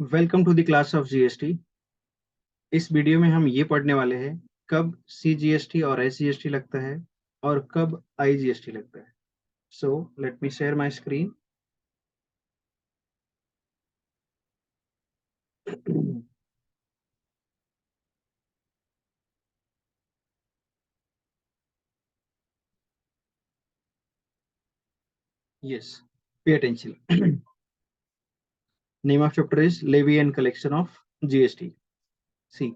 Welcome to the class of GST. इस video में हम ये पढ़ने वाले हैं कब सीजीएसटी और एसजीएसटी लगता है और कब आईजीएसटी लगता है। So let me share my screen. Yes, pay attention. Name of chapter is levy and collection of GST. See,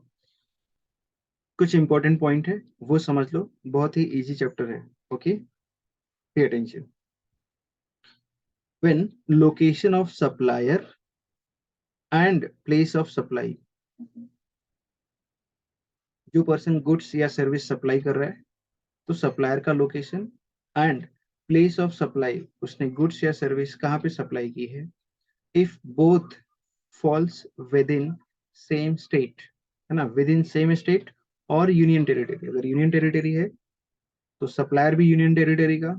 कुछ इंपॉर्टेंट पॉइंट है वो समझ लो, बहुत ही इजी चैप्टर है। Okay, pay attention. When location of supplier and place of supply, जो person goods या सर्विस सप्लाई कर रहा है तो सप्लायर का location and place of supply, उसने गुड्स या सर्विस कहाँ पे सप्लाई की है। If both falls within same state, है ना, विद इन सेम स्टेट और यूनियन टेरिटरी। अगर यूनियन टेरिटरी है तो सप्लायर भी यूनियन टेरिटरी का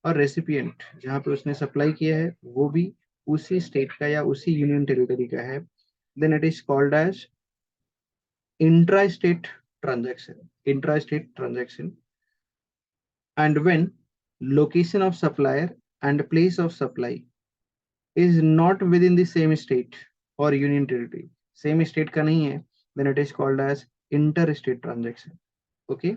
और रेसिपिएंट जहाँ पे उसने सप्लाई किया है वो भी उसी स्टेट का या उसी यूनियन टेरिटरी का है, then it is called as intra state transaction. Intra state transaction. And when location of supplier and place of supply is not within the same state or union territory, same state का नहीं है, then it is called as interstate transaction. Okay,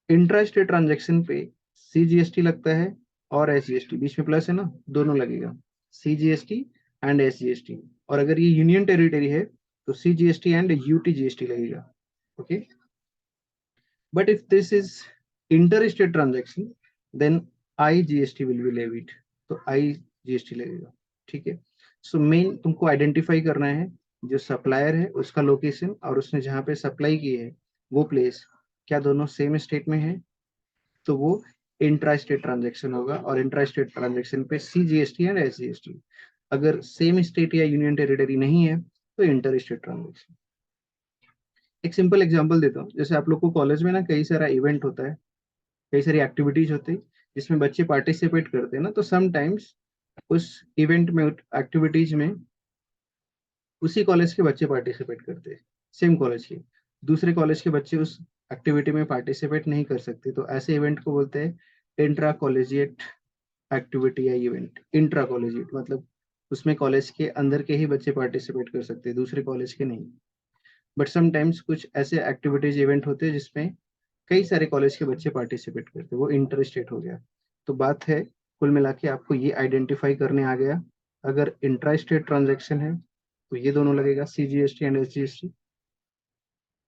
intra-state transaction पे CGST लगता है और SGST, बीच में plus है ना, दोनों लगेगा, सीजीएसटी एंड एसजीएसटी। और अगर ये यूनियन टेरिटरी है तो सीजीएसटी एंड यूटीजीएसटी लगेगा। Okay, but if this is interstate transaction then IGST will be levied, तो IGST लगेगा। ठीक है, सो मेन तुमको आइडेंटिफाई करना है जो सप्लायर है उसका लोकेशन और उसने जहाँ पे सप्लाई की है वो प्लेस क्या दोनों सेम स्टेट में है, तो वो इंट्रा स्टेट ट्रांजेक्शन होगा। और इंट्रा स्टेट ट्रांजेक्शन पे सीजीएसटी एंड एसजीएसटी। अगर सेम स्टेट या यूनियन टेरिटरी नहीं है तो इंटर स्टेट ट्रांजेक्शन। एक सिंपल एग्जांपल देता हूँ, जैसे आप लोग को कॉलेज में ना कई सारा इवेंट होता है, कई सारी एक्टिविटीज होती है जिसमें बच्चे पार्टिसिपेट करते हैं ना, तो समटाइम्स उस इवेंट में एक्टिविटीज में उसी कॉलेज के बच्चे पार्टिसिपेट करते हैं, सेम कॉलेज के। दूसरे कॉलेज के बच्चे उस एक्टिविटी में पार्टिसिपेट नहीं कर सकते, तो ऐसे इवेंट को बोलते हैं इंट्रा कॉलेजिएट एक्टिविटी या इवेंट। इंट्रा कॉलेजिएट मतलब उसमें कॉलेज के अंदर के ही बच्चे पार्टिसिपेट कर सकते हैं, दूसरे कॉलेज के नहीं। बट समटाइम्स कुछ ऐसे एक्टिविटीज इवेंट होते हैं जिसमें कई सारे कॉलेज के बच्चे पार्टिसिपेट करते, वो इंटर स्टेट हो गया। तो बात है कुल मिला के आपको ये आइडेंटिफाई करने आ गया, अगर इंट्रा स्टेट ट्रांजेक्शन है तो ये दोनों लगेगा, सीजीएसटी एंड एसजीएसटी।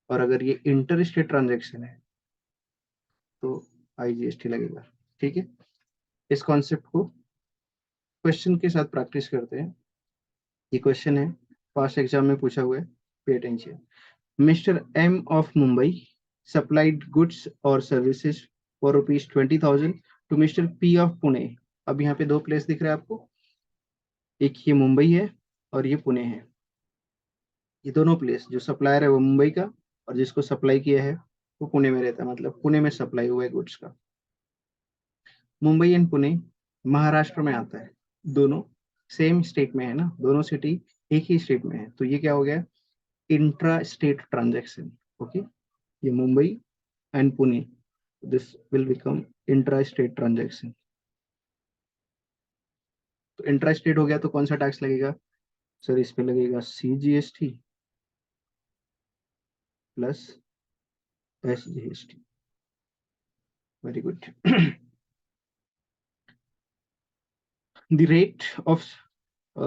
और अगर ये इंटर स्टेट ट्रांजेक्शन है तो आईजीएसटी लगेगा। ठीक है, इस कॉन्सेप्ट को क्वेश्चन के साथ प्रैक्टिस करते हैं। ये क्वेश्चन है, पास्ट एग्जाम में पूछा हुआ है, pay attention. Mister M of Mumbai supplied goods or services for rupees 20,000 to Mr. P of Pune. अब यहाँ पे दो प्लेस दिख रहा है आपको, एक ये मुंबई है और ये पुणे है। ये दोनों प्लेस, जो सप्लायर है वो मुंबई का और जिसको सप्लाई किया है वो पुणे में रहता है, मतलब पुणे में सप्लाई हुआ है गुड्स का। मुंबई एंड पुणे महाराष्ट्र में आता है, दोनों सेम स्टेट में है ना, दोनों सिटी एक ही स्टेट में है, तो ये क्या हो गया, इंट्रा स्टेट ट्रांजेक्शन। ओके, ये Mumbai and Pune, this will become intra-state transaction। तो इंट्रा-स्टेट हो गया तो कौन सा टैक्स लगेगा सर, इस पे लगेगा CGST plus SGST. Very good. The rate of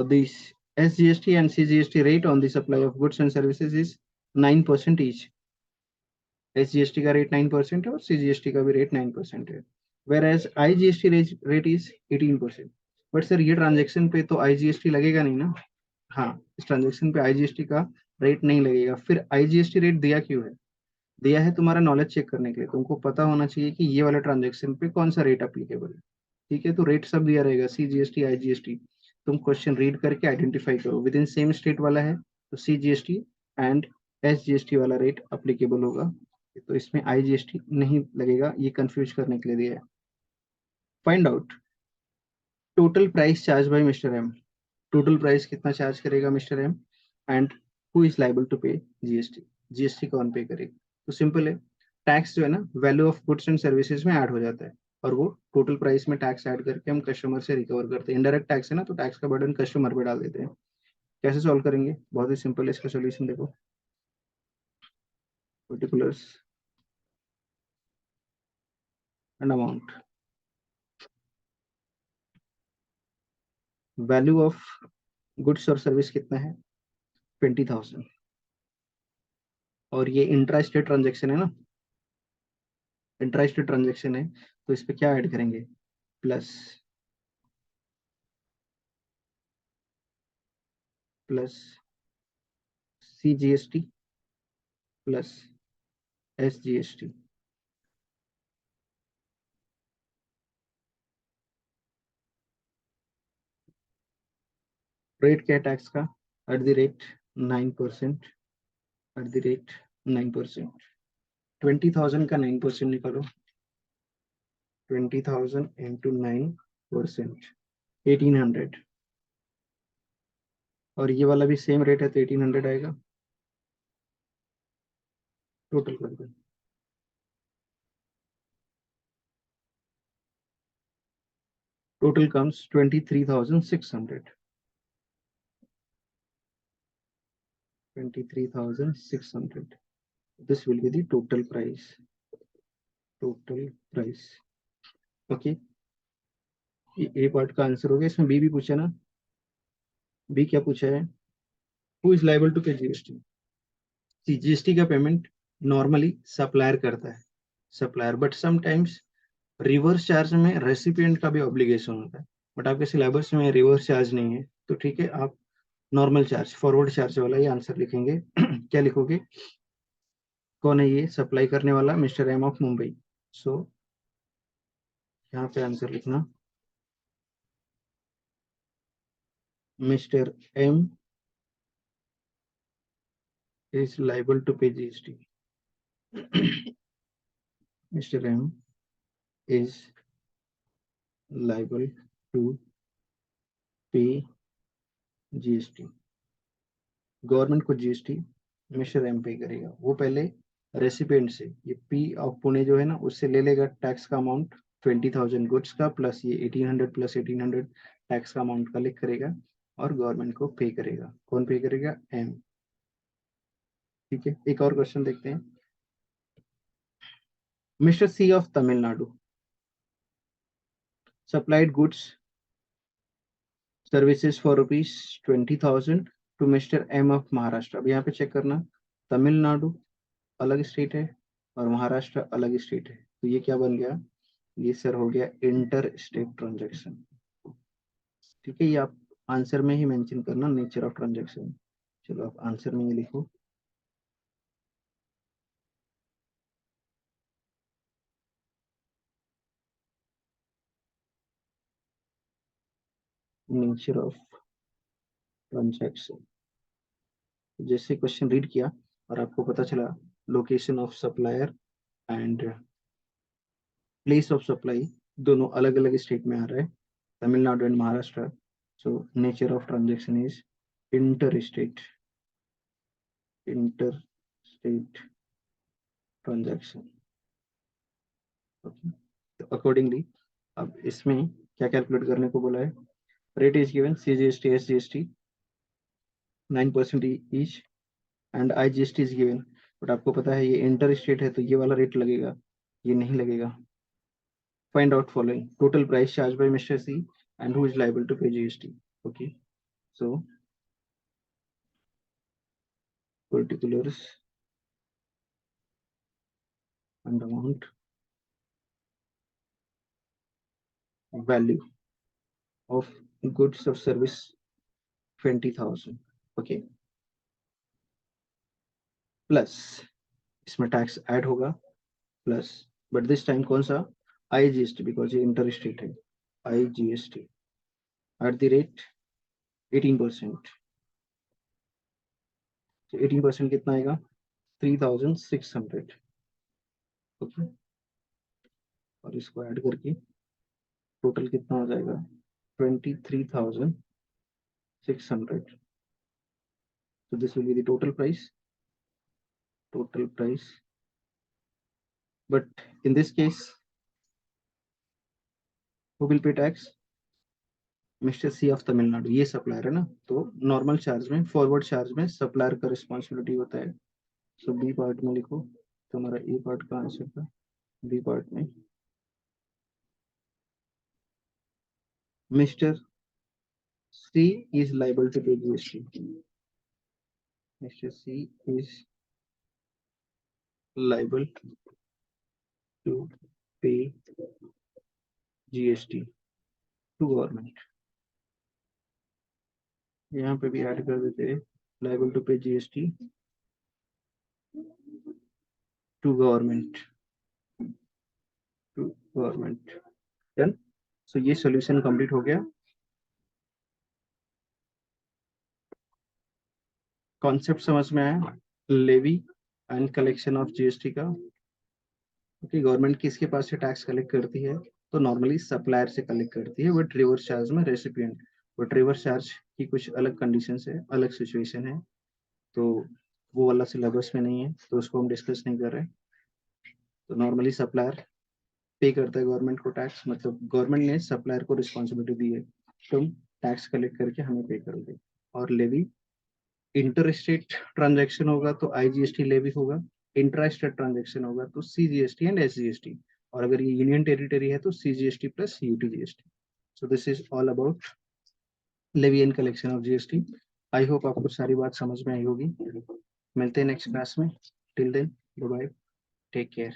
this SGST and CGST rate on the supply of goods and services is 9% each। SGST का रेट 9% है और CGST का भी रेट 9% है, whereas IGST rate is 18%। But sir ये transaction पे तो IGST लगेगा नहीं ना। हाँ, इस ट्रांजेक्शन पे आईजीएसटी का रेट नहीं लगेगा। फिर आईजीएसटी रेट दिया क्यों है, दिया है तुम्हारा नॉलेज चेक करने के लिए, तुमको पता होना चाहिए कि ये वाला ट्रांजेक्शन पे कौन सा रेट अप्लीकेबल है। ठीक है, तो रेट सब दिया रहेगा, सीजीएसटी आईजीएसटी। तुम क्वेश्चन रीड करके आइडेंटिफाई करो, विद इन सेम स्टेट वाला है तो सीजीएसटी एंड एसजीएसटी वाला रेट अप्लीकेबल होगा, तो इसमें आईजीएसटी नहीं लगेगा, ये कंफ्यूज करने के लिए दिया है। Find out total price charge by mister M. Total price कितना चार्ज करेगा mister M, and who is liable to pay GST, GST कौन पे करेगा। तो सिंपल है, टैक्स जो है ना value of goods and services में ऐड हो जाता है, और वो टोटल प्राइस में टैक्स ऐड करके हम कस्टमर से रिकवर करते हैं। इनडायरेक्ट टैक्स है ना, तो टैक्स का बर्डन कस्टमर पे डाल देते हैं। कैसे सॉल्व करेंगे, बहुत ही सिंपल है इसका सोल्यूशन, देखो particulars and amount, value of goods और सर्विस कितना है 20,000, और ये इंट्रा स्टेट ट्रांजेक्शन है ना, इंट्रा स्टेट ट्रांजेक्शन है, तो इस पे क्या ऐड करेंगे, plus plus CGST plus SGST। Rate क्या है टैक्स का, eight the rate 9%, eight the rate 9%। 20,000 का 9% निकालो, 20,000 इंटू 9%, 1800, और ये वाला भी सेम रेट है तो 1800 आएगा। टोटल कर दो, total comes 23,600, 23,600. This will be the total price, total price. Okay, ये पार्ट का आंसर हो गया। इसमें बी भी पूछा ना, बी क्या पूछा है, who is liable to pay GST. GST का पेमेंट नॉर्मली सप्लायर करता है, supplier, but sometimes reverse charge में रेसिपिएंट का भी ऑब्लिगेशन होता है, बट आपके सिलेबस में रिवर्स चार्ज नहीं है, तो ठीक है आप नॉर्मल चार्ज, फॉरवर्ड चार्ज वाला ही आंसर लिखेंगे। क्या लिखोगे, कौन है ये सप्लाई करने वाला, mister M of Mumbai. So यहाँ पे आंसर लिखना, mister M is liable to pay GST, mister M is liable to pay GST. Government को जीएसटी मिस्टर एम पे करेगा, वो पहले रेसिपिएंट से ये पी ऑफ पुणे जो है ना उससे ले लेगा टैक्स का अमाउंट 20,000 गुड्स का, प्लस ये 1800 प्लस 1800 टैक्स का अमाउंट कलेक्ट करेगा और गवर्नमेंट को पे करेगा। कौन पे करेगा, एम। ठीक है, एक और क्वेश्चन देखते हैं। Mister C of Tamil Nadu supplied goods services for ₹20,000 to mister M of Maharashtra. अब यहाँ पे चेक करना, तमिलनाडु अलग स्टेट है और महाराष्ट्र अलग स्टेट है, तो ये क्या बन गया, ये सर हो गया इंटर स्टेट ट्रांजेक्शन। ठीक है, ये आप आंसर में ही मेंशन करना, नेचर ऑफ ट्रांजेक्शन। चलो आप आंसर में ही लिखो, नेचर ऑफ ट्रांजेक्शन। जैसे क्वेश्चन रीड किया और आपको पता चला location of supplier and place of supply दोनों अलग अलग स्टेट में आ रहा है, Tamil Nadu and Maharashtra, so nature of transaction is inter state, inter state transaction. Okay, तो अकॉर्डिंगली अब इसमें क्या कैलकुलेट करने को बोला है, rate is given CGST SGST 9% each and IGST is given, but आपको पता है ये इंटर स्टेट है तो ये वाला रेट लगेगा, ये नहीं लगेगा। Find out following total price charge by mister C and who is liable to pay GST। Okay, so particulars and amount, value of goods or service 20,000। Okay, plus इसमें tax add होगा, plus but this time कौन सा, IGST, because ये inter state है, IGST at the rate 18%। 18% कितना आएगा, 3,600। Okay, और इसको ऐड करके टोटल कितना हो जाएगा, 23,600। 600. So this will be the total price. But in this case, who will pay tax? Mister C of Tamil Nadu, ये सप्लायर है ना, तो नॉर्मल चार्ज में, फॉरवर्ड चार्ज में सप्लायर का रिस्पॉन्सिबिलिटी होता है। सो बी पार्ट में लिखो, तो हमारा ए पार्ट का आंसर था। बी पार्ट में mister C is liable to pay GST. Mister C is liable to pay GST to government. यहाँ पे भी ऐड कर देते हैं, liable to pay GST to government, done. सो ये सॉल्यूशन कंप्लीट हो गया। कॉन्सेप्ट समझ में आया, levy and collection of GST का। ओके, गवर्नमेंट किसके पास से टैक्स कलेक्ट करती है? तो नॉर्मली सप्लायर से कलेक्ट करती है, बट रिवर्स चार्ज में रेसिपिएंट। बट रिवर्स चार्ज की कुछ अलग कंडीशंस है, अलग सिचुएशन है, तो वो वाला सिलेबस में नहीं है, तो उसको हम डिस्कस नहीं कर रहे। तो नॉर्मली सप्लायर पे करता है गवर्नमेंट को टैक्स, मतलब गवर्नमेंट ने सप्लायर को रिस्पॉन्सिबिलिटी दी है, तुम टैक्स कलेक्ट करके हमें पे करोगे। और लेवी, इंटर स्टेट ट्रांजेक्शन होगा तो आईजीएसटी लेवी होगा, इंट्रा स्टेट ट्रांजेक्शन होगा तो सीजीएसटी एंड एसजीएसटी, और अगर ये यूनियन टेरिटरी है तो CGST plus UTGST. So this is all about levy and collection of GST. I hope आपको सारी बात समझ में आई होगी। मिलते हैं नेक्स्ट क्लास में। Till then, bye bye, take care.